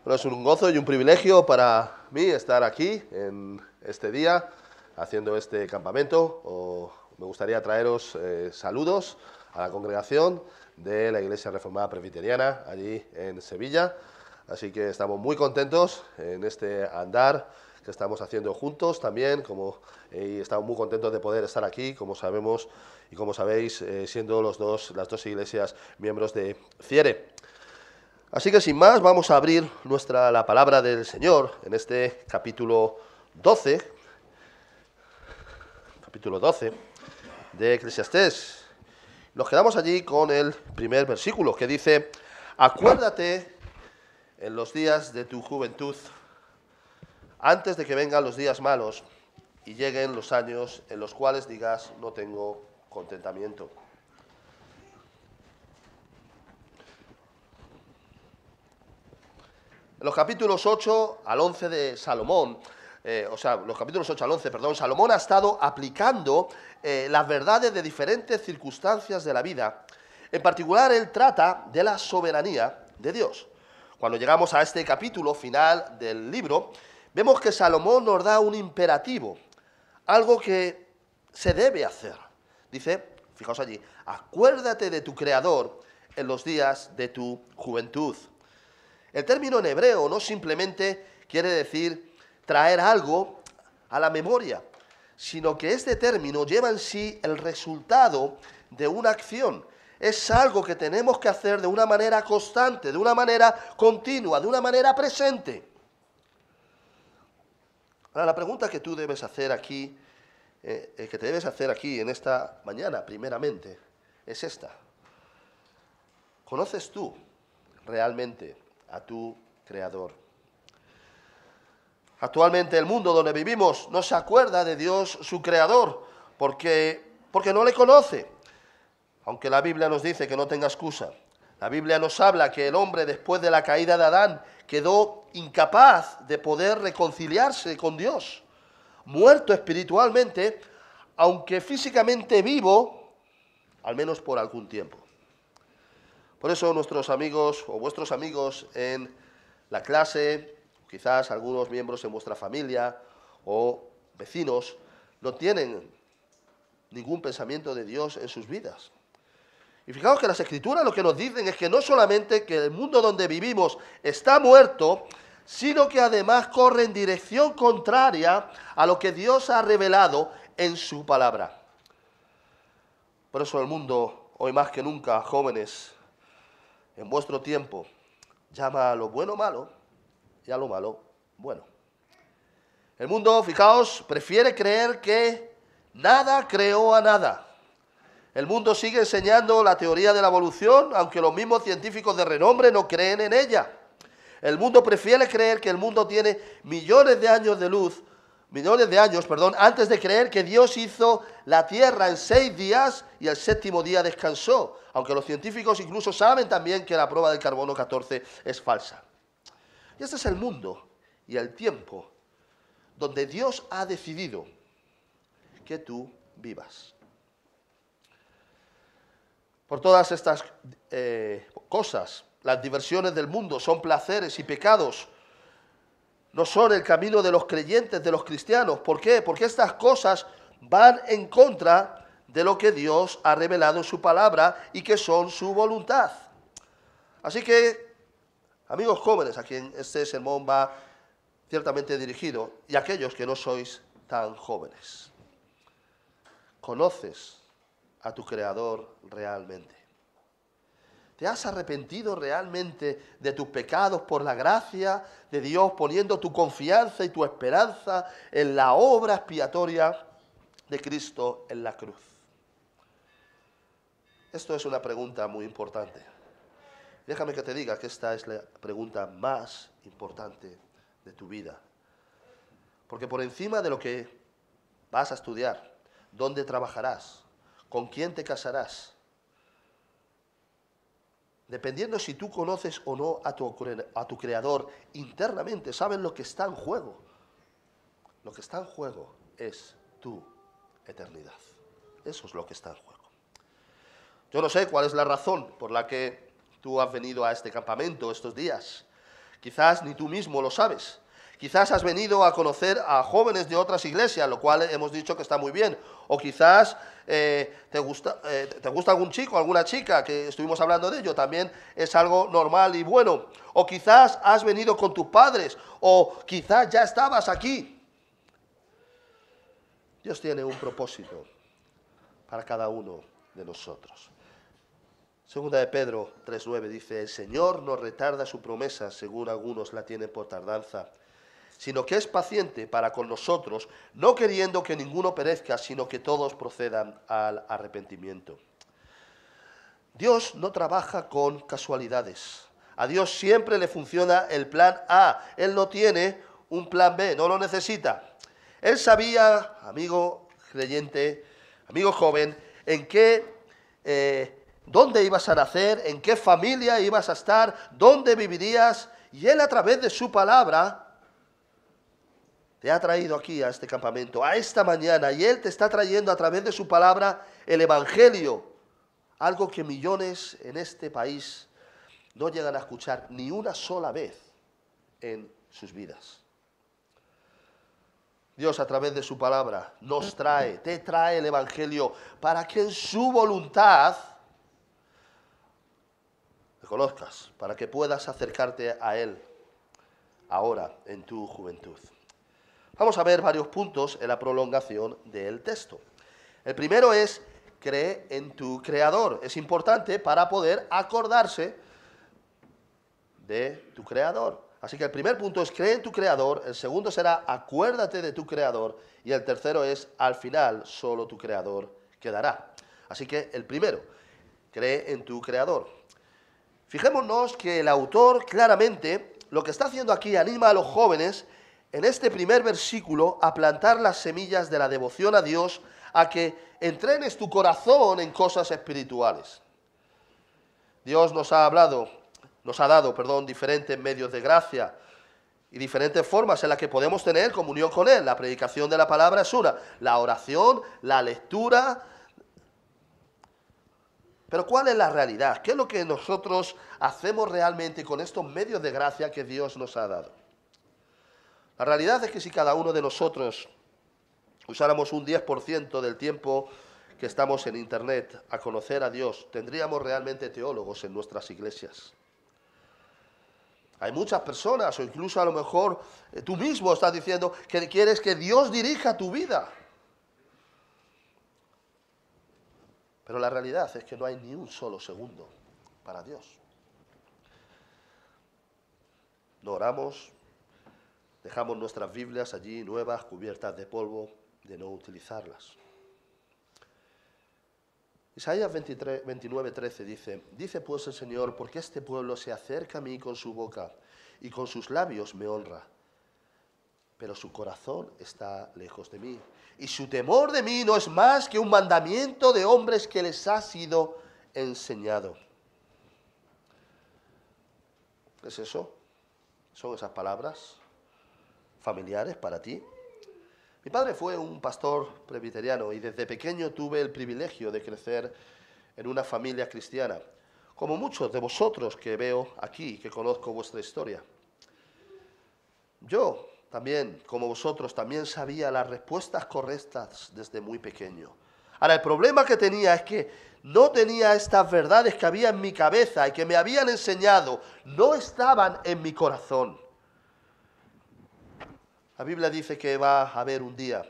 Bueno, es un gozo y un privilegio para mí estar aquí en este día haciendo este campamento. Me gustaría traeros saludos a la congregación de la Iglesia Reformada Presbiteriana allí en Sevilla. Así que estamos muy contentos en este andar que estamos haciendo juntos también, y estamos muy contentos de poder estar aquí, como sabemos y como sabéis, siendo las dos iglesias miembros de CIERE. Así que sin más, vamos a abrir la palabra del Señor en este capítulo 12 de Eclesiastés. Nos quedamos allí con el primer versículo que dice: acuérdate en los días de tu juventud, antes de que vengan los días malos y lleguen los años en los cuales digas, no tengo contentamiento. En los capítulos 8 al 11 de Salomón, Salomón ha estado aplicando las verdades de diferentes circunstancias de la vida. En particular, él trata de la soberanía de Dios. Cuando llegamos a este capítulo final del libro, vemos que Salomón nos da un imperativo, algo que se debe hacer. Dice, fijaos allí, acuérdate de tu Creador en los días de tu juventud. El término en hebreo no simplemente quiere decir traer algo a la memoria, sino que este término lleva en sí el resultado de una acción. Es algo que tenemos que hacer de una manera constante, de una manera continua, de una manera presente. Ahora, la pregunta que tú debes hacer aquí, que te debes hacer aquí en esta mañana, primeramente, es esta. ¿Conoces tú realmente a tu Creador? Actualmente el mundo donde vivimos no se acuerda de Dios, su Creador, porque no le conoce. Aunque la Biblia nos dice que no tenga excusa. La Biblia nos habla que el hombre, después de la caída de Adán, quedó incapaz de poder reconciliarse con Dios. Muerto espiritualmente, aunque físicamente vivo, al menos por algún tiempo. Por eso nuestros amigos o vuestros amigos en la clase, quizás algunos miembros en vuestra familia o vecinos, no tienen ningún pensamiento de Dios en sus vidas. Y fijaos que las Escrituras lo que nos dicen es que no solamente que el mundo donde vivimos está muerto, sino que además corre en dirección contraria a lo que Dios ha revelado en su palabra. Por eso el mundo, hoy más que nunca, jóvenes, en vuestro tiempo, llama a lo bueno malo y a lo malo bueno. El mundo, fijaos, prefiere creer que nada creó a nada. El mundo sigue enseñando la teoría de la evolución, aunque los mismos científicos de renombre no creen en ella. El mundo prefiere creer que el mundo tiene millones de años, antes de creer que Dios hizo la tierra en 6 días y el 7º día descansó. Aunque los científicos incluso saben también que la prueba del carbono 14 es falsa. Y este es el mundo y el tiempo donde Dios ha decidido que tú vivas. Por todas estas cosas, las diversiones del mundo son placeres y pecados. No son el camino de los creyentes, de los cristianos. ¿Por qué? Porque estas cosas van en contra de lo que Dios ha revelado en su palabra y que son su voluntad. Así que, amigos jóvenes, a quien este sermón va ciertamente dirigido, y aquellos que no sois tan jóvenes, ¿conoces a tu Creador realmente? ¿Te has arrepentido realmente de tus pecados por la gracia de Dios, poniendo tu confianza y tu esperanza en la obra expiatoria de Cristo en la cruz? Esto es una pregunta muy importante. Déjame que te diga que esta es la pregunta más importante de tu vida. Porque por encima de lo que vas a estudiar, dónde trabajarás, con quién te casarás, dependiendo si tú conoces o no a tu Creador internamente, sabes lo que está en juego. Lo que está en juego es tu eternidad. Eso es lo que está en juego. Yo no sé cuál es la razón por la que tú has venido a este campamento estos días. Quizás ni tú mismo lo sabes. Quizás has venido a conocer a jóvenes de otras iglesias, lo cual hemos dicho que está muy bien. O quizás te gusta algún chico, alguna chica, que estuvimos hablando de ello, también es algo normal y bueno. O quizás has venido con tus padres, o quizás ya estabas aquí. Dios tiene un propósito para cada uno de nosotros. Segunda de Pedro 3:9 dice, el Señor no retarda su promesa, según algunos la tienen por tardanza, sino que es paciente para con nosotros, no queriendo que ninguno perezca, sino que todos procedan al arrepentimiento. Dios no trabaja con casualidades. A Dios siempre le funciona el plan A. Él no tiene un plan B, no lo necesita. Él sabía, amigo creyente, amigo joven, dónde ibas a nacer, en qué familia ibas a estar, dónde vivirías, y Él a través de su palabra te ha traído aquí a este campamento, a esta mañana, y Él te está trayendo a través de su palabra el Evangelio, algo que millones en este país no llegan a escuchar ni una sola vez en sus vidas. Dios a través de su palabra te trae el Evangelio para que en su voluntad le conozcas, para que puedas acercarte a Él ahora en tu juventud. Vamos a ver varios puntos en la prolongación del texto. El primero es, cree en tu Creador. Es importante para poder acordarse de tu Creador. Así que el primer punto es, cree en tu Creador. El segundo será, acuérdate de tu Creador. Y el tercero es, al final, solo tu Creador quedará. Así que el primero, cree en tu Creador. Fijémonos que el autor claramente lo que está haciendo aquí anima a los jóvenes en este primer versículo a plantar las semillas de la devoción a Dios, a que entrenes tu corazón en cosas espirituales. Dios nos ha dado, diferentes medios de gracia y diferentes formas en las que podemos tener comunión con Él. La predicación de la palabra es una, la oración, la lectura. Pero ¿cuál es la realidad? ¿Qué es lo que nosotros hacemos realmente con estos medios de gracia que Dios nos ha dado? La realidad es que si cada uno de nosotros usáramos un 10% del tiempo que estamos en Internet a conocer a Dios, tendríamos realmente teólogos en nuestras iglesias. Hay muchas personas, o incluso a lo mejor tú mismo estás diciendo que quieres que Dios dirija tu vida. Pero la realidad es que no hay ni un solo segundo para Dios. No oramos, dejamos nuestras Biblias allí nuevas, cubiertas de polvo, de no utilizarlas. Isaías 29:13 dice pues el Señor, porque este pueblo se acerca a mí con su boca y con sus labios me honra, pero su corazón está lejos de mí, y su temor de mí no es más que un mandamiento de hombres que les ha sido enseñado. ¿Es eso? ¿Son esas palabras familiares para ti? Mi padre fue un pastor presbiteriano y desde pequeño tuve el privilegio de crecer en una familia cristiana, como muchos de vosotros que veo aquí, que conozco vuestra historia. Yo también, como vosotros, también sabía las respuestas correctas desde muy pequeño. Ahora, el problema que tenía es que no tenía estas verdades que había en mi cabeza y que me habían enseñado, no estaban en mi corazón. La Biblia dice que va a haber un día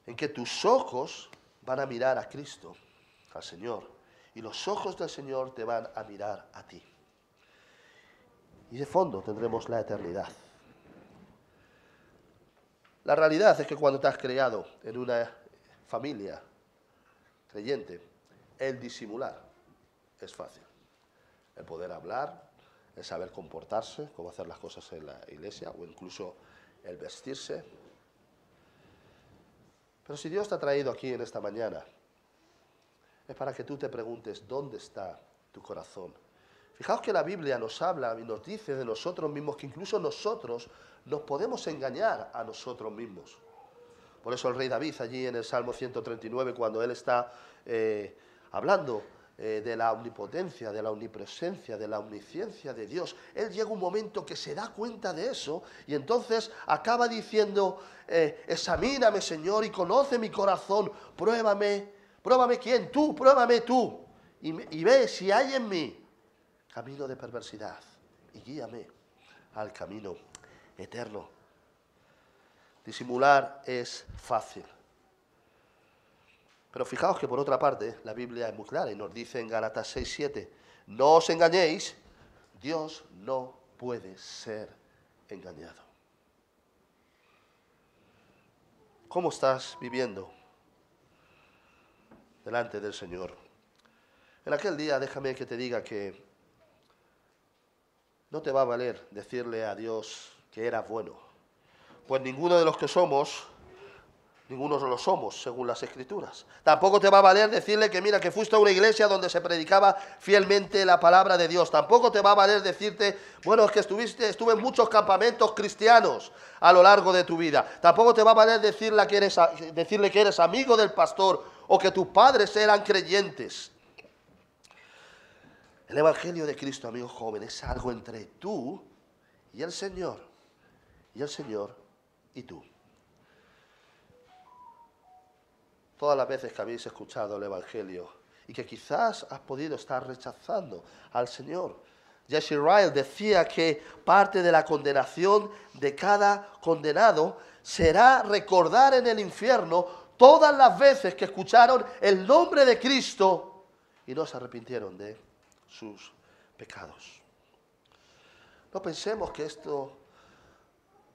en que tus ojos van a mirar a Cristo, al Señor, y los ojos del Señor te van a mirar a ti. Y de fondo tendremos la eternidad. La realidad es que cuando te has criado en una familia creyente, el disimular es fácil. El poder hablar, el saber comportarse, cómo hacer las cosas en la iglesia, o incluso el vestirse. Pero si Dios te ha traído aquí en esta mañana, es para que tú te preguntes, ¿dónde está tu corazón? Fijaos que la Biblia nos habla y nos dice de nosotros mismos que incluso nosotros nos podemos engañar a nosotros mismos. Por eso el rey David allí en el Salmo 139, cuando él está hablando de la omnipotencia, de la omnipresencia, de la omnisciencia de Dios. Él llega un momento que se da cuenta de eso y entonces acaba diciendo, examíname, Señor, y conoce mi corazón, pruébame. ¿Pruébame quién? Tú, pruébame tú. Y ve si hay en mí camino de perversidad y guíame al camino eterno. Disimular es fácil. Pero fijaos que por otra parte la Biblia es muy clara y nos dice en Gálatas 6:7, no os engañéis, Dios no puede ser engañado. ¿Cómo estás viviendo delante del Señor? En aquel día déjame que te diga que no te va a valer decirle a Dios que eras bueno, pues ninguno de los que somos, ninguno lo somos, según las Escrituras. Tampoco te va a valer decirle que mira, que fuiste a una iglesia donde se predicaba fielmente la palabra de Dios. Tampoco te va a valer decirte, bueno, es que estuve en muchos campamentos cristianos a lo largo de tu vida. Tampoco te va a valer decirle que eres amigo del pastor o que tus padres eran creyentes. El Evangelio de Cristo, amigo joven, es algo entre tú y el Señor. Y el Señor y tú. Todas las veces que habéis escuchado el Evangelio y que quizás has podido estar rechazando al Señor. Jesse Ryle decía que parte de la condenación de cada condenado será recordar en el infierno todas las veces que escucharon el nombre de Cristo y no se arrepintieron de sus pecados. No pensemos que esto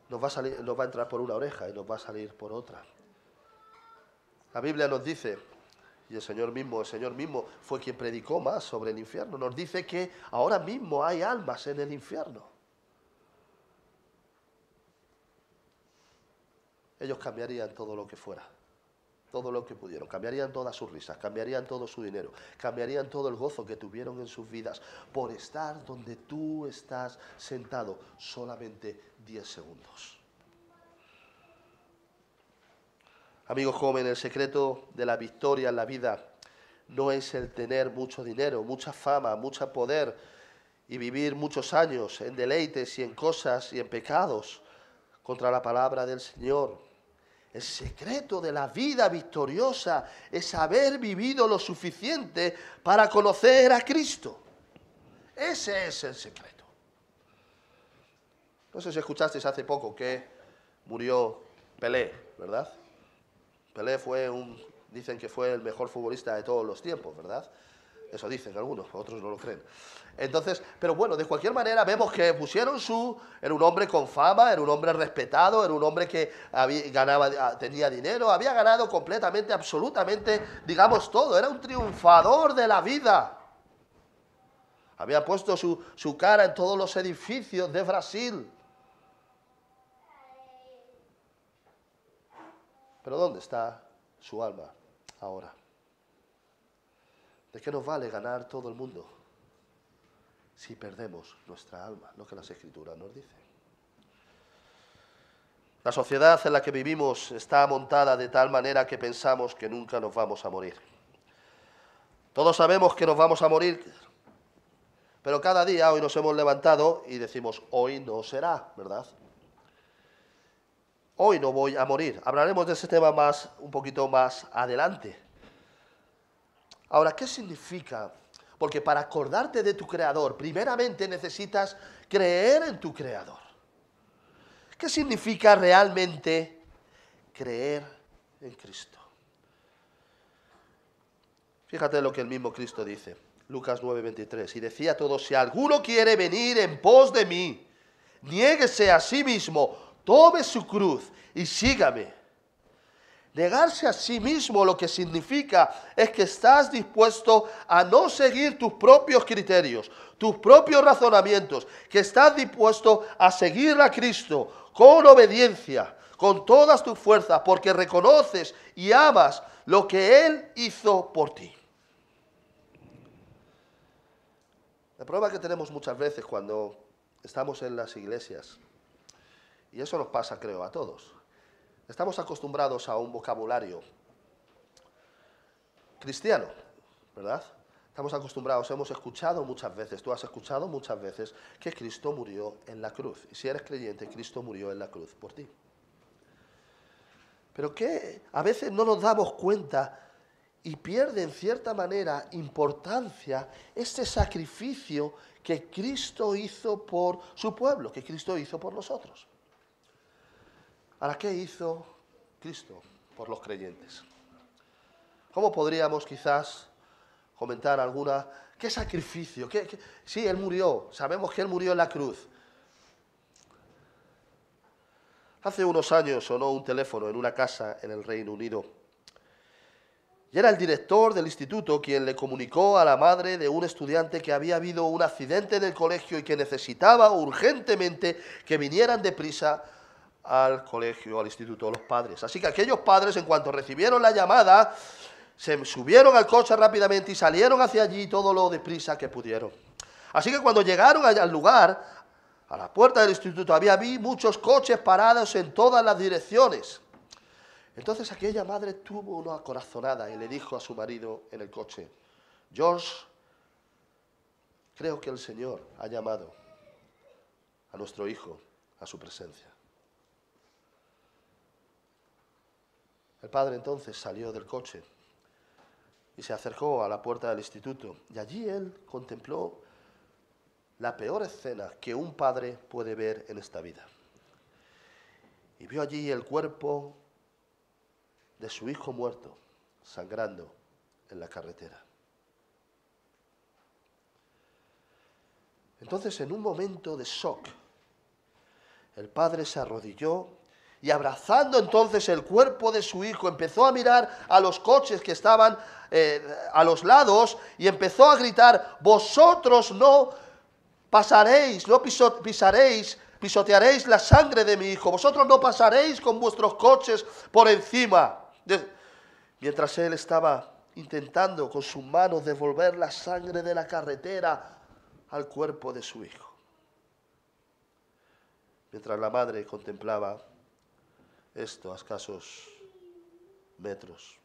nos va a entrar por una oreja y nos va a salir por otra. La Biblia nos dice, y el Señor mismo fue quien predicó más sobre el infierno, nos dice que ahora mismo hay almas en el infierno. Ellos cambiarían todo lo que fuera, todo lo que pudieron, cambiarían todas sus risas, cambiarían todo su dinero, cambiarían todo el gozo que tuvieron en sus vidas por estar donde tú estás sentado solamente 10 segundos. Amigo joven, el secreto de la victoria en la vida no es el tener mucho dinero, mucha fama, mucho poder y vivir muchos años en deleites y en cosas y en pecados contra la palabra del Señor. El secreto de la vida victoriosa es haber vivido lo suficiente para conocer a Cristo. Ese es el secreto. No sé si escuchasteis hace poco que murió Pelé, ¿verdad? Pelé dicen que fue el mejor futbolista de todos los tiempos, ¿verdad? Eso dicen algunos, otros no lo creen. Entonces, pero bueno, de cualquier manera vemos que era un hombre con fama, era un hombre respetado, era un hombre que tenía dinero, había ganado completamente, absolutamente, digamos todo, era un triunfador de la vida. Había puesto su cara en todos los edificios de Brasil. Pero ¿dónde está su alma ahora? ¿De qué nos vale ganar todo el mundo si perdemos nuestra alma? Lo que las Escrituras nos dicen. La sociedad en la que vivimos está montada de tal manera que pensamos que nunca nos vamos a morir. Todos sabemos que nos vamos a morir, pero cada día hoy nos hemos levantado y decimos, hoy no será, ¿verdad? Hoy no voy a morir. Hablaremos de ese tema un poquito más adelante. Ahora, ¿qué significa? Porque para acordarte de tu Creador, primeramente necesitas creer en tu Creador. ¿Qué significa realmente creer en Cristo? Fíjate lo que el mismo Cristo dice. Lucas 9:23. Y decía a todos, si alguno quiere venir en pos de mí, niéguese a sí mismo, tome su cruz y sígame. Negarse a sí mismo lo que significa es que estás dispuesto a no seguir tus propios criterios, tus propios razonamientos, que estás dispuesto a seguir a Cristo con obediencia, con todas tus fuerzas, porque reconoces y amas lo que Él hizo por ti. El problema que tenemos muchas veces cuando estamos en las iglesias, y eso nos pasa, creo, a todos. Estamos acostumbrados a un vocabulario cristiano, ¿verdad? Estamos acostumbrados, hemos escuchado muchas veces, tú has escuchado muchas veces que Cristo murió en la cruz. Y si eres creyente, Cristo murió en la cruz por ti. Pero que a veces no nos damos cuenta y pierde en cierta manera importancia este sacrificio que Cristo hizo por su pueblo, que Cristo hizo por nosotros. ¿Para qué hizo Cristo por los creyentes? ¿Cómo podríamos quizás comentar alguna? ¿Qué sacrificio? Sí, Él murió, sabemos que Él murió en la cruz. Hace unos años sonó un teléfono en una casa en el Reino Unido. Y era el director del instituto quien le comunicó a la madre de un estudiante que había habido un accidente en el colegio y que necesitaba urgentemente que vinieran deprisa al colegio, al instituto, los padres. Así que aquellos padres, en cuanto recibieron la llamada, se subieron al coche rápidamente y salieron hacia allí todo lo deprisa que pudieron. Así que cuando llegaron al lugar, a la puerta del instituto, había muchos coches parados en todas las direcciones. Entonces aquella madre tuvo una corazonada y le dijo a su marido en el coche: George, creo que el Señor ha llamado a nuestro hijo a su presencia. El padre entonces salió del coche y se acercó a la puerta del instituto, y allí él contempló la peor escena que un padre puede ver en esta vida. Y vio allí el cuerpo de su hijo muerto, sangrando en la carretera. Entonces, en un momento de shock, el padre se arrodilló y, abrazando entonces el cuerpo de su hijo, empezó a mirar a los coches que estaban a los lados y empezó a gritar: vosotros no pasaréis, no pisotearéis la sangre de mi hijo, vosotros no pasaréis con vuestros coches por encima. Mientras él estaba intentando con sus manos devolver la sangre de la carretera al cuerpo de su hijo. Mientras la madre contemplaba esto a escasos metros.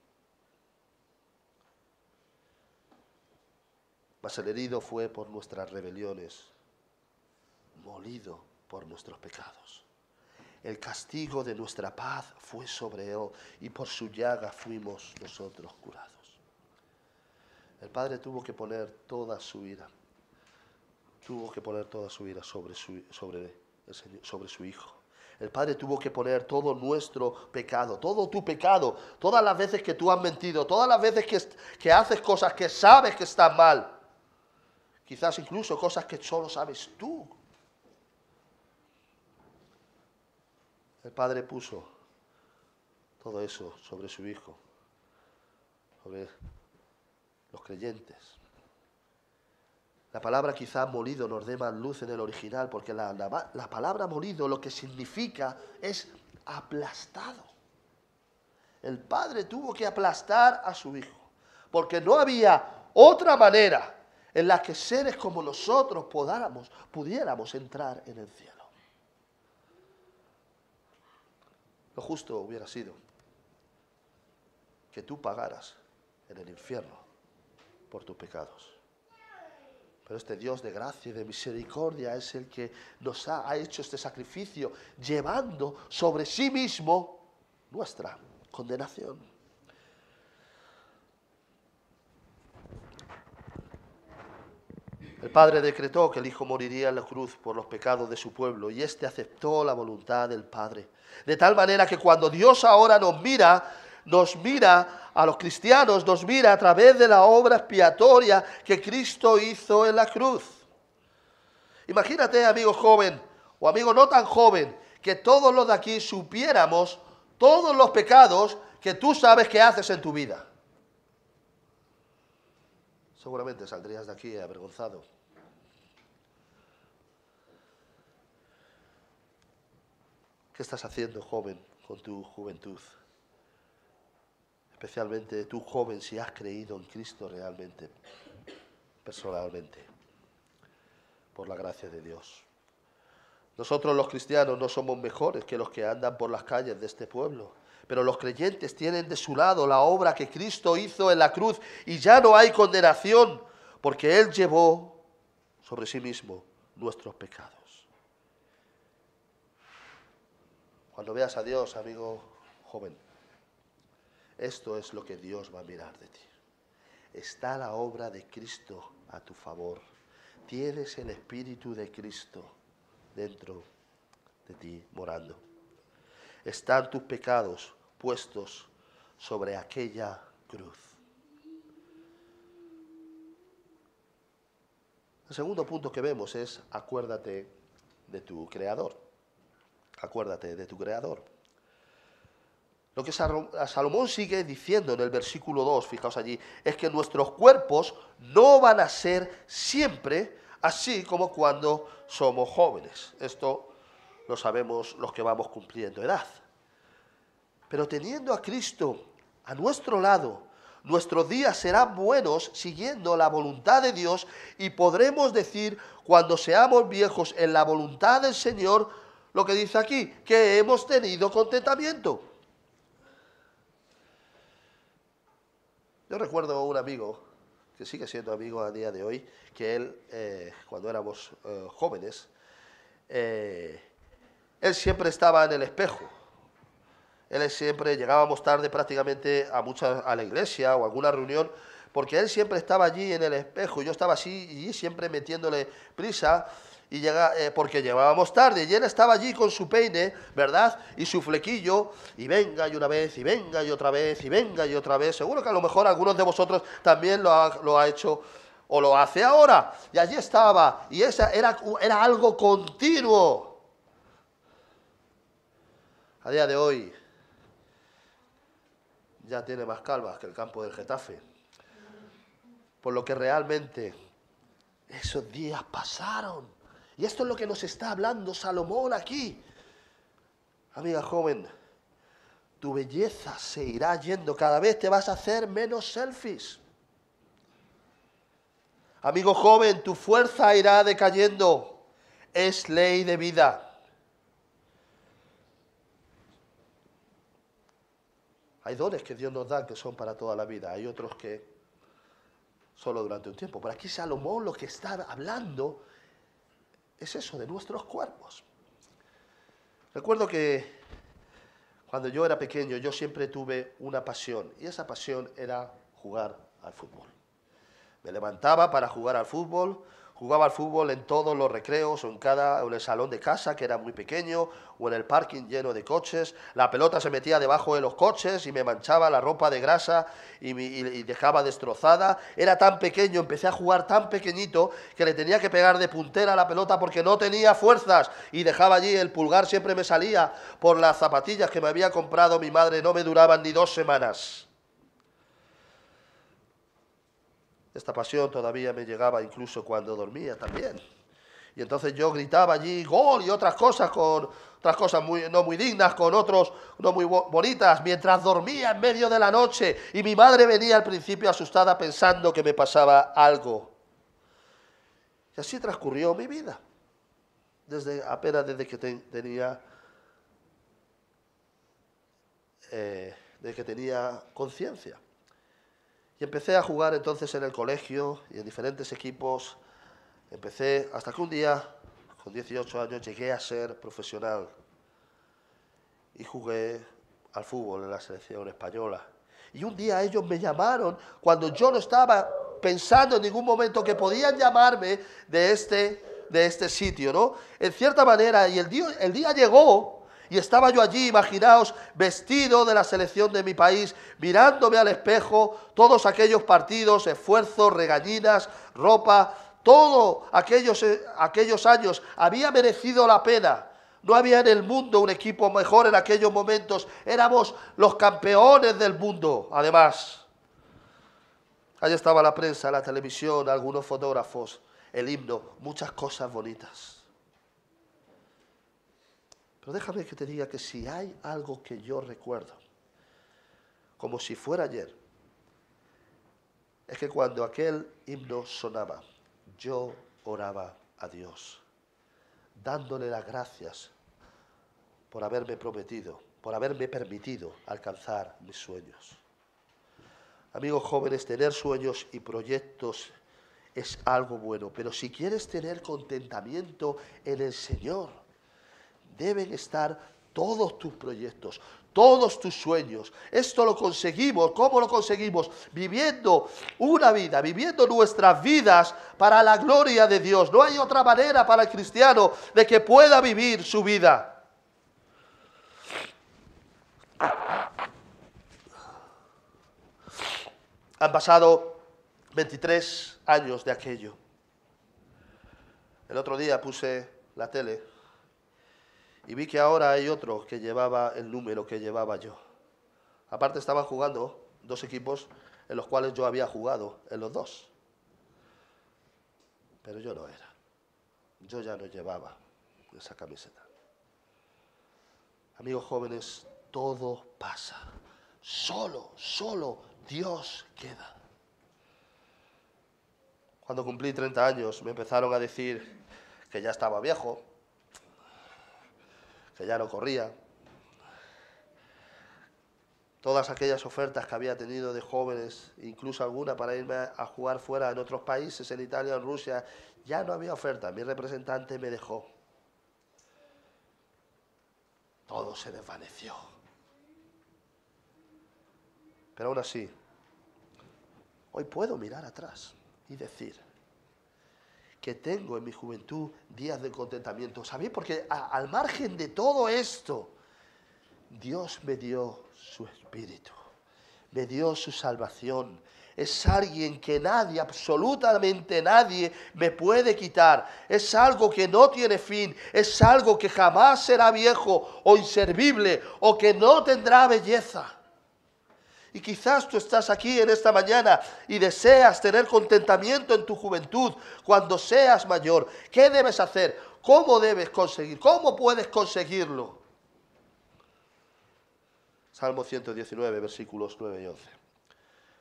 Mas el herido fue por nuestras rebeliones, molido por nuestros pecados. El castigo de nuestra paz fue sobre él, y por su llaga fuimos nosotros curados. El padre tuvo que poner toda su ira, sobre su hijo. El padre tuvo que poner todo nuestro pecado, todo tu pecado, todas las veces que tú has mentido, todas las veces que haces cosas que sabes que están mal, quizás incluso cosas que solo sabes tú. El padre puso todo eso sobre su hijo, sobre los creyentes. La palabra quizá molido nos dé más luz en el original, porque la palabra molido lo que significa es aplastado. El padre tuvo que aplastar a su hijo, porque no había otra manera en la que seres como nosotros pudiéramos entrar en el cielo. Lo justo hubiera sido que tú pagaras en el infierno por tus pecados. Pero este Dios de gracia y de misericordia es el que nos ha hecho este sacrificio, llevando sobre sí mismo nuestra condenación. El Padre decretó que el Hijo moriría en la cruz por los pecados de su pueblo, y éste aceptó la voluntad del Padre. De tal manera que cuando Dios ahora nos mira a los cristianos, nos mira a través de la obra expiatoria que Cristo hizo en la cruz. Imagínate, amigo joven o amigo no tan joven, que todos los de aquí supiéramos todos los pecados que tú sabes que haces en tu vida. Seguramente saldrías de aquí avergonzado. ¿Qué estás haciendo, joven, con tu juventud? Especialmente tú, joven, si has creído en Cristo realmente, personalmente, por la gracia de Dios. Nosotros los cristianos no somos mejores que los que andan por las calles de este pueblo, pero los creyentes tienen de su lado la obra que Cristo hizo en la cruz, y ya no hay condenación porque Él llevó sobre sí mismo nuestros pecados. Cuando veas a Dios, amigo joven, esto es lo que Dios va a mirar de ti. Está la obra de Cristo a tu favor. Tienes el Espíritu de Cristo dentro de ti morando. Están tus pecados puestos sobre aquella cruz. El segundo punto que vemos es: acuérdate de tu Creador. Acuérdate de tu Creador. Lo que Salomón sigue diciendo en el versículo 2, fijaos allí, es que nuestros cuerpos no van a ser siempre así como cuando somos jóvenes. Esto lo sabemos los que vamos cumpliendo edad. Pero teniendo a Cristo a nuestro lado, nuestros días serán buenos siguiendo la voluntad de Dios, y podremos decir cuando seamos viejos en la voluntad del Señor lo que dice aquí, que hemos tenido contentamiento. Yo recuerdo a un amigo, que sigue siendo amigo a día de hoy, que él, cuando éramos jóvenes, él siempre estaba en el espejo. Él siempre, llegábamos tarde prácticamente a la iglesia o a alguna reunión, porque él siempre estaba allí en el espejo. Yo estaba así y siempre metiéndole prisa, porque llegábamos tarde, y él estaba allí con su peine, ¿verdad? Y su flequillo, y venga y una vez, y venga y otra vez, y venga y otra vez. Seguro que a lo mejor algunos de vosotros también lo ha hecho o lo hace ahora. Y allí estaba, y era algo continuo. A día de hoy ya tiene más calvas que el campo del Getafe. Por lo que realmente esos días pasaron. Y esto es lo que nos está hablando Salomón aquí. Amiga joven, tu belleza se irá yendo. Cada vez te vas a hacer menos selfies. Amigo joven, tu fuerza irá decayendo. Es ley de vida. Hay dones que Dios nos da que son para toda la vida. Hay otros que solo durante un tiempo. Pero aquí Salomón lo que está hablando es eso, de nuestros cuerpos. Recuerdo que cuando yo era pequeño yo siempre tuve una pasión, y esa pasión era jugar al fútbol. Me levantaba para jugar al fútbol. Jugaba al fútbol en todos los recreos, o en el salón de casa, que era muy pequeño, o en el parking lleno de coches. La pelota se metía debajo de los coches y me manchaba la ropa de grasa y dejaba destrozada. Era tan pequeño, empecé a jugar tan pequeñito, que le tenía que pegar de puntera a la pelota porque no tenía fuerzas, y dejaba allí, el pulgar siempre me salía por las zapatillas que me había comprado mi madre, no me duraban ni 2 semanas. Esta pasión todavía me llegaba incluso cuando dormía también. Y entonces yo gritaba allí gol y otras cosas, no muy dignas, con otros no muy bonitas, mientras dormía en medio de la noche, y mi madre venía al principio asustada pensando que me pasaba algo. Y así transcurrió mi vida, apenas desde que tenía conciencia. Y empecé a jugar entonces en el colegio y en diferentes equipos. Empecé hasta que un día, con 18 años, llegué a ser profesional. Y jugué al fútbol en la selección española. Y un día ellos me llamaron, cuando yo no estaba pensando en ningún momento que podían llamarme de este sitio, ¿no? En cierta manera, y el día llegó. Y estaba yo allí, imaginaos, vestido de la selección de mi país, mirándome al espejo, todos aquellos partidos, esfuerzos, regañinas, ropa, todo aquellos años había merecido la pena. No había en el mundo un equipo mejor en aquellos momentos. Éramos los campeones del mundo, además. Allí estaba la prensa, la televisión, algunos fotógrafos, el himno, muchas cosas bonitas. Pero déjame que te diga que si hay algo que yo recuerdo, como si fuera ayer, es que cuando aquel himno sonaba, yo oraba a Dios, dándole las gracias por haberme permitido alcanzar mis sueños. Amigos jóvenes, tener sueños y proyectos es algo bueno. Pero si quieres tener contentamiento en el Señor, deben estar todos tus proyectos, todos tus sueños. Esto lo conseguimos. ¿Cómo lo conseguimos? Viviendo una vida, viviendo nuestras vidas para la gloria de Dios. No hay otra manera para el cristiano de que pueda vivir su vida. Han pasado 23 años de aquello. El otro día puse la tele y vi que ahora hay otro que llevaba el número que llevaba yo. Aparte estaban jugando dos equipos en los cuales yo había jugado en los dos. Pero yo no era. Yo ya no llevaba esa camiseta. Amigos jóvenes, todo pasa. Solo Dios queda. Cuando cumplí 30 años me empezaron a decir que ya estaba viejo, que ya no corría. Todas aquellas ofertas que había tenido de jóvenes, incluso alguna para irme a jugar fuera en otros países, en Italia, en Rusia, ya no había oferta. Mi representante me dejó. Todo se desvaneció. Pero aún así, hoy puedo mirar atrás y decir que tengo en mi juventud días de contentamiento. ¿Sabéis? Porque al margen de todo esto, Dios me dio su Espíritu, me dio su salvación. Es alguien que nadie, absolutamente nadie, me puede quitar. Es algo que no tiene fin. Es algo que jamás será viejo o inservible o que no tendrá belleza. Y quizás tú estás aquí en esta mañana y deseas tener contentamiento en tu juventud cuando seas mayor. ¿Qué debes hacer? ¿Cómo debes conseguir? ¿Cómo puedes conseguirlo? Salmo 119, versículos 9 y 11.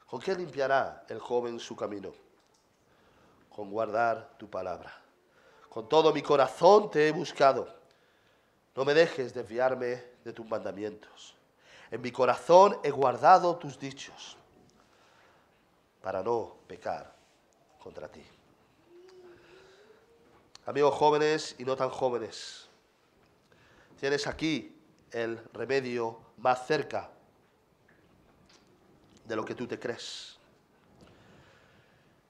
¿Con qué limpiará el joven su camino? Con guardar tu palabra. Con todo mi corazón te he buscado. No me dejes desviarme de tus mandamientos. En mi corazón he guardado tus dichos para no pecar contra ti. Amigos jóvenes y no tan jóvenes, tienes aquí el remedio más cerca de lo que tú te crees.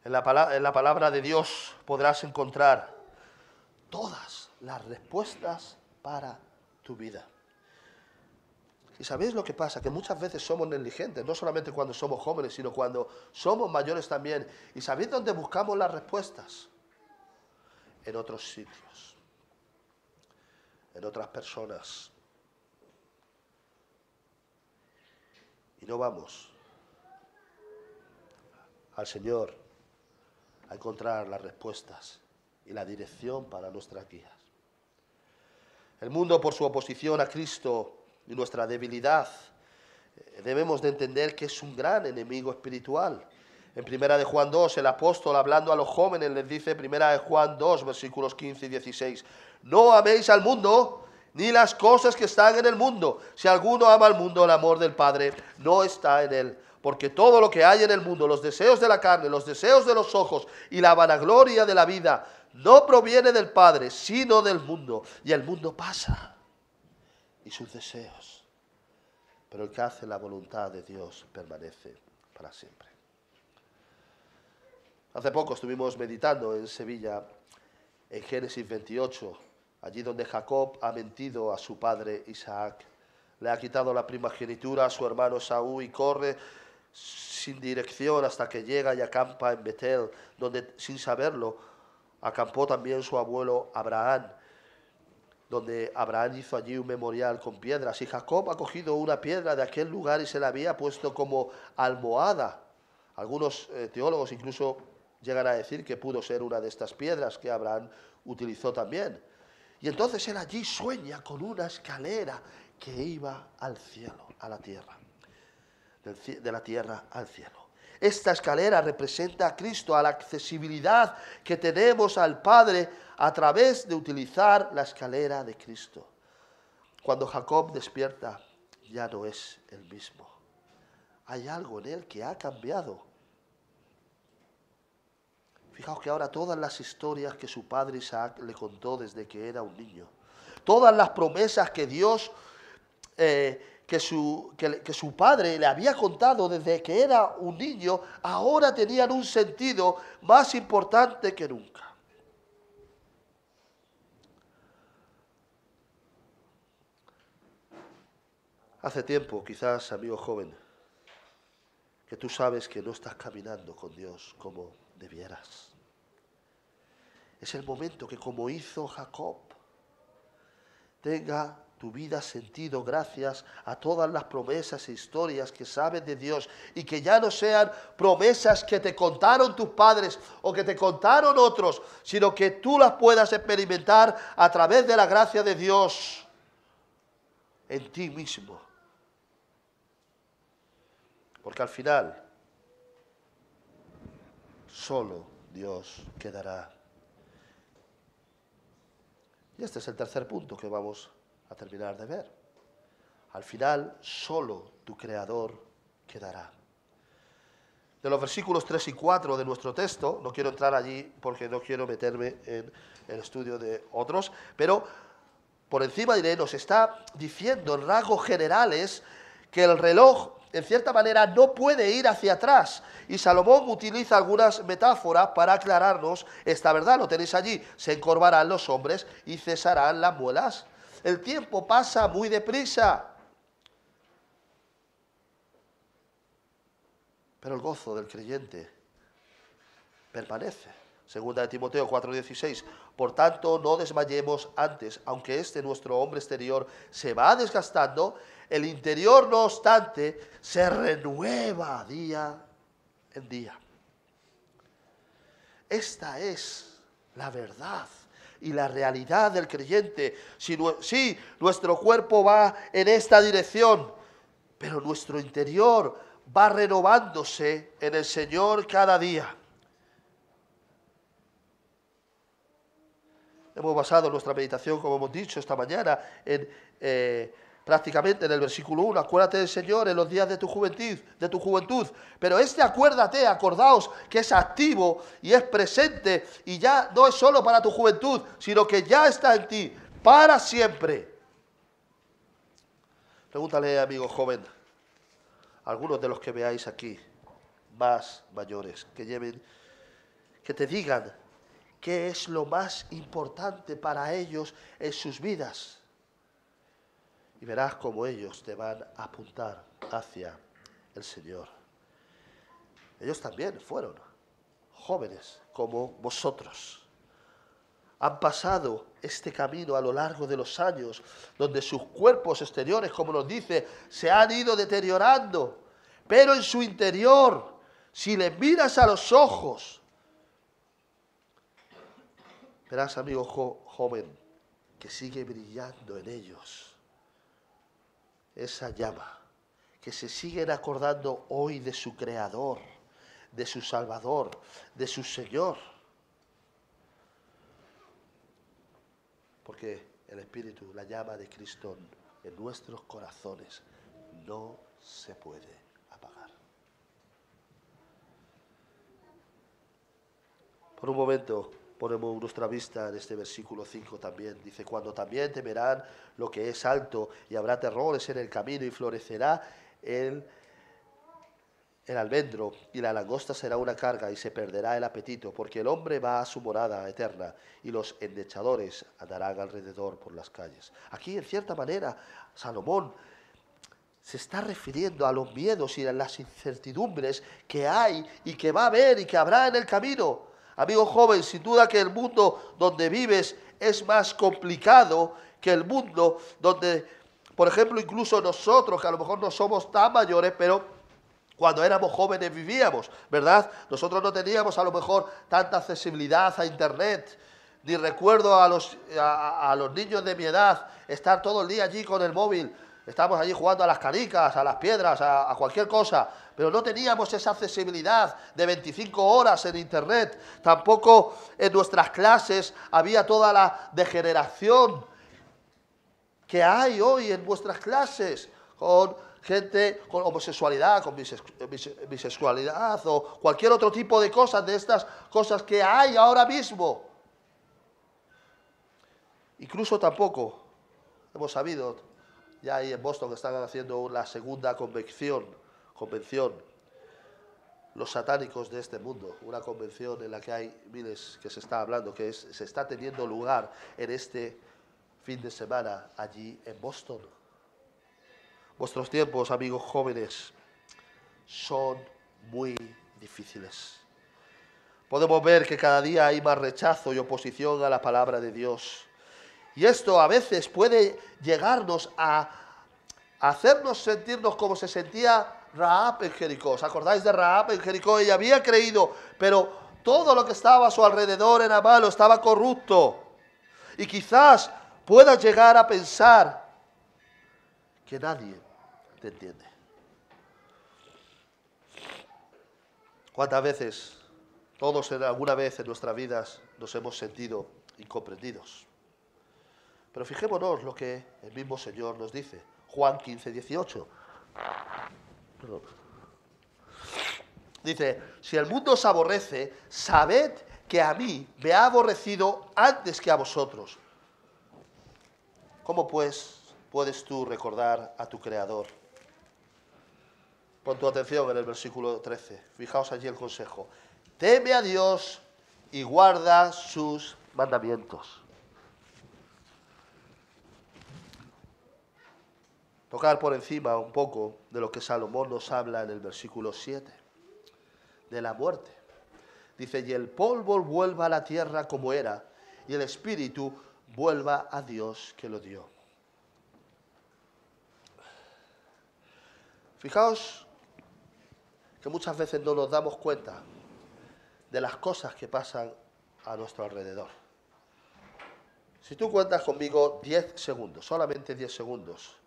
En la palabra de Dios podrás encontrar todas las respuestas para tu vida. ¿Y sabéis lo que pasa? Que muchas veces somos negligentes, no solamente cuando somos jóvenes, sino cuando somos mayores también. ¿Y sabéis dónde buscamos las respuestas? En otros sitios, en otras personas. Y no vamos al Señor a encontrar las respuestas y la dirección para nuestras guías. El mundo, por su oposición a Cristo y nuestra debilidad, debemos de entender que es un gran enemigo espiritual. En 1 de Juan 2, el apóstol, hablando a los jóvenes, les dice, 1 de Juan 2, versículos 15 y 16, no améis al mundo, ni las cosas que están en el mundo. Si alguno ama al mundo, el amor del Padre no está en él. Porque todo lo que hay en el mundo, los deseos de la carne, los deseos de los ojos y la vanagloria de la vida, no proviene del Padre, sino del mundo. Y el mundo pasa, y sus deseos. Pero el que hace la voluntad de Dios permanece para siempre. Hace poco estuvimos meditando en Sevilla, en Génesis 28, allí donde Jacob ha mentido a su padre Isaac. Le ha quitado la primogenitura a su hermano Esaú y corre sin dirección hasta que llega y acampa en Betel, donde sin saberlo acampó también su abuelo Abraham, donde Abraham hizo allí un memorial con piedras. Y Jacob ha cogido una piedra de aquel lugar y se la había puesto como almohada. Algunos teólogos incluso llegan a decir que pudo ser una de estas piedras que Abraham utilizó también. Y entonces él allí sueña con una escalera que iba al cielo, a la tierra, de la tierra al cielo. Esta escalera representa a Cristo, a la accesibilidad que tenemos al Padre a través de utilizar la escalera de Cristo. Cuando Jacob despierta, ya no es el mismo. Hay algo en él que ha cambiado. Fijaos que ahora todas las historias que su padre Isaac le contó desde que era un niño, todas las promesas que Dios, que su padre le había contado desde que era un niño, ahora tenían un sentido más importante que nunca. Hace tiempo, quizás, amigo joven, que tú sabes que no estás caminando con Dios como debieras. Es el momento que, como hizo Jacob, tenga tu vida sentido gracias a todas las promesas e historias que sabes de Dios, y que ya no sean promesas que te contaron tus padres o que te contaron otros, sino que tú las puedas experimentar a través de la gracia de Dios en ti mismo. Porque al final solo Dios quedará. Y este es el tercer punto que vamos a terminar de ver. Al final solo tu Creador quedará. De los versículos 3 y 4 de nuestro texto, no quiero entrar allí porque no quiero meterme en el estudio de otros, pero por encima diré, nos está diciendo en rasgos generales que el reloj, en cierta manera, no puede ir hacia atrás. Y Salomón utiliza algunas metáforas para aclararnos esta verdad. Lo tenéis allí. Se encorvarán los hombres y cesarán las muelas. El tiempo pasa muy deprisa. Pero el gozo del creyente permanece. Segunda de Timoteo 4:16. Por tanto, no desmayemos antes, aunque nuestro hombre exterior se va desgastando, el interior, no obstante, se renueva día en día. Esta es la verdad y la realidad del creyente. Sí, nuestro cuerpo va en esta dirección, pero nuestro interior va renovándose en el Señor cada día. Hemos basado nuestra meditación, como hemos dicho esta mañana, prácticamente en el versículo 1. Acuérdate del Señor en los días de tu juventud. Pero acordaos que es activo y es presente, y ya no es solo para tu juventud, sino que ya está en ti para siempre. Pregúntale, amigo joven, a algunos de los que veáis aquí, más mayores, que te digan qué es lo más importante para ellos en sus vidas. Y verás cómo ellos te van a apuntar hacia el Señor. Ellos también fueron jóvenes como vosotros. Han pasado este camino a lo largo de los años, donde sus cuerpos exteriores, como nos dice, se han ido deteriorando. Pero en su interior, si les miras a los ojos, verás, amigo joven, que sigue brillando en ellos esa llama, que se siguen acordando hoy de su Creador, de su Salvador, de su Señor. Porque el Espíritu, la llama de Cristo en nuestros corazones no se puede apagar. Por un momento ponemos nuestra vista en este versículo 5 también. Dice, cuando también temerán lo que es alto, y habrá terrores en el camino, y florecerá el almendro, y la langosta será una carga, y se perderá el apetito, porque el hombre va a su morada eterna, y los endechadores andarán alrededor por las calles. Aquí, en cierta manera, Salomón se está refiriendo a los miedos y a las incertidumbres que hay y que va a haber y que habrá en el camino. Amigo joven, sin duda que el mundo donde vives es más complicado que el mundo donde, por ejemplo, incluso nosotros, que a lo mejor no somos tan mayores, pero cuando éramos jóvenes vivíamos, ¿verdad? Nosotros no teníamos a lo mejor tanta accesibilidad a Internet, ni recuerdo a los niños de mi edad estar todo el día allí con el móvil. Estamos allí jugando a las canicas, a las piedras, a cualquier cosa, pero no teníamos esa accesibilidad de 25 horas en Internet. Tampoco en nuestras clases había toda la degeneración que hay hoy en vuestras clases, con gente con homosexualidad, con bisexualidad o cualquier otro tipo de cosas, de estas cosas que hay ahora mismo. Incluso tampoco hemos sabido, ya ahí en Boston están haciendo la segunda convención, los satánicos de este mundo, una convención en la que hay miles que se está hablando, se está teniendo lugar en este fin de semana allí en Boston. Vuestros tiempos, amigos jóvenes, son muy difíciles. Podemos ver que cada día hay más rechazo y oposición a la palabra de Dios. Y esto a veces puede llegarnos a hacernos sentirnos como se sentía Rahab en Jericó. ¿Os acordáis de Rahab en Jericó? Ella había creído, pero todo lo que estaba a su alrededor era malo, estaba corrupto. Y quizás puedas llegar a pensar que nadie te entiende. ¿Cuántas veces, todos alguna vez en nuestras vidas, nos hemos sentido incomprendidos? Pero fijémonos lo que el mismo Señor nos dice. Juan 15, 18. Perdón. Dice, si el mundo os aborrece, sabed que a mí me ha aborrecido antes que a vosotros. ¿Cómo pues puedes tú recordar a tu Creador? Pon tu atención en el versículo 13. Fijaos allí el consejo. Teme a Dios y guarda sus mandamientos. Tocar por encima un poco de lo que Salomón nos habla en el versículo 7, de la muerte. Dice, y el polvo vuelva a la tierra como era, y el espíritu vuelva a Dios que lo dio. Fijaos que muchas veces no nos damos cuenta de las cosas que pasan a nuestro alrededor. Si tú cuentas conmigo 10 segundos, solamente 10 segundos,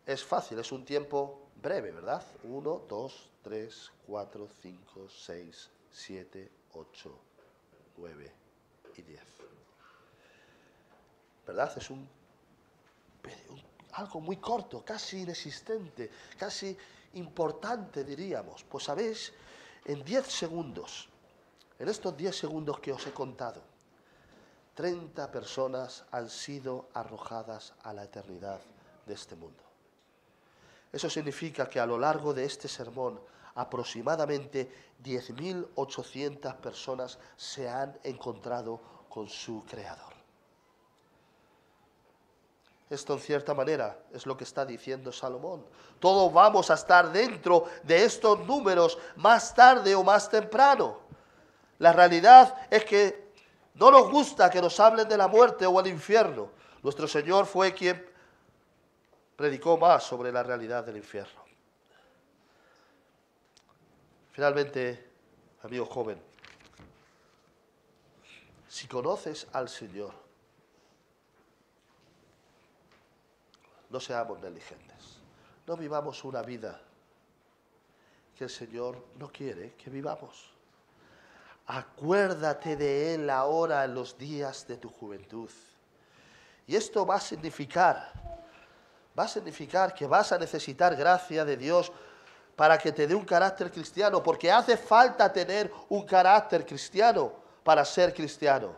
es fácil, es un tiempo breve, ¿verdad? 1, 2, 3, 4, 5, 6, 7, 8, 9 y 10. ¿Verdad? Es algo muy corto, casi inexistente, casi importante, diríamos. Pues sabéis, en 10 segundos, en estos 10 segundos que os he contado, 30 personas han sido arrojadas a la eternidad de este mundo. Eso significa que a lo largo de este sermón, aproximadamente 10.800 personas se han encontrado con su Creador. Esto, en cierta manera, es lo que está diciendo Salomón. Todos vamos a estar dentro de estos números más tarde o más temprano. La realidad es que no nos gusta que nos hablen de la muerte o el infierno. Nuestro Señor fue quien predicó más sobre la realidad del infierno. Finalmente, amigo joven, si conoces al Señor, no seamos negligentes. No vivamos una vida que el Señor no quiere que vivamos. Acuérdate de Él ahora en los días de tu juventud. Y esto va a significar que vas a necesitar gracia de Dios para que te dé un carácter cristiano, porque hace falta tener un carácter cristiano para ser cristiano.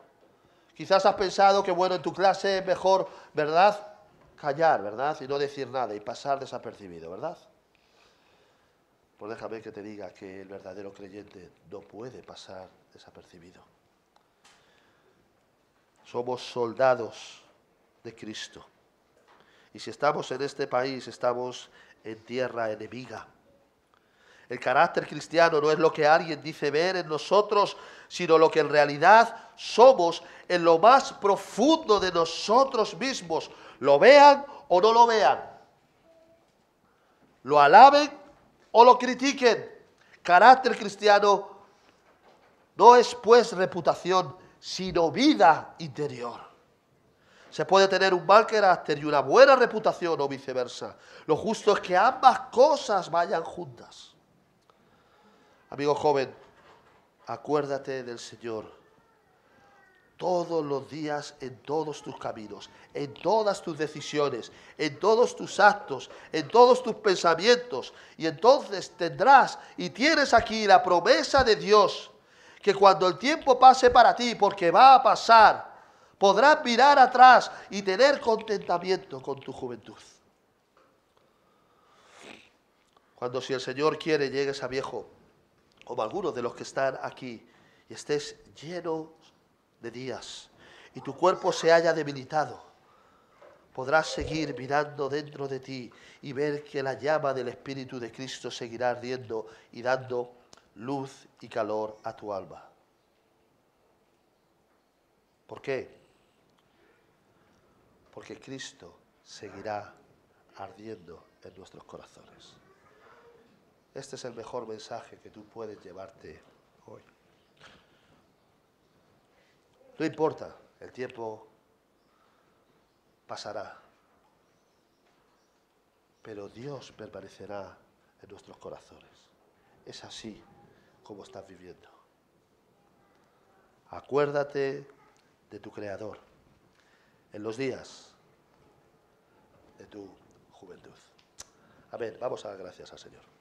Quizás has pensado que, bueno, en tu clase es mejor, ¿verdad?, callar, ¿verdad?, y no decir nada y pasar desapercibido, ¿verdad? Pues déjame que te diga que el verdadero creyente no puede pasar desapercibido. Somos soldados de Cristo. Y si estamos en este país, estamos en tierra enemiga. El carácter cristiano no es lo que alguien dice ver en nosotros, sino lo que en realidad somos en lo más profundo de nosotros mismos. Lo vean o no lo vean. Lo alaben o lo critiquen. Carácter cristiano no es pues reputación, sino vida interior. Se puede tener un mal carácter y una buena reputación o viceversa. Lo justo es que ambas cosas vayan juntas. Amigo joven, acuérdate del Señor. todos los días en todos tus caminos, en todas tus decisiones, en todos tus actos, en todos tus pensamientos. Y entonces tendrás y tienes aquí la promesa de Dios, que cuando el tiempo pase para ti, porque va a pasar, podrás mirar atrás y tener contentamiento con tu juventud. Cuando, si el Señor quiere, llegues a viejo, como algunos de los que están aquí, y estés lleno de días, y tu cuerpo se haya debilitado, podrás seguir mirando dentro de ti y ver que la llama del Espíritu de Cristo seguirá ardiendo y dando luz y calor a tu alma. ¿Por qué? Porque Cristo seguirá ardiendo en nuestros corazones. Este es el mejor mensaje que tú puedes llevarte hoy. No importa, el tiempo pasará, pero Dios permanecerá en nuestros corazones. Es así como estás viviendo. Acuérdate de tu Creador en los días de tu juventud. Amén. Vamos a dar gracias al Señor.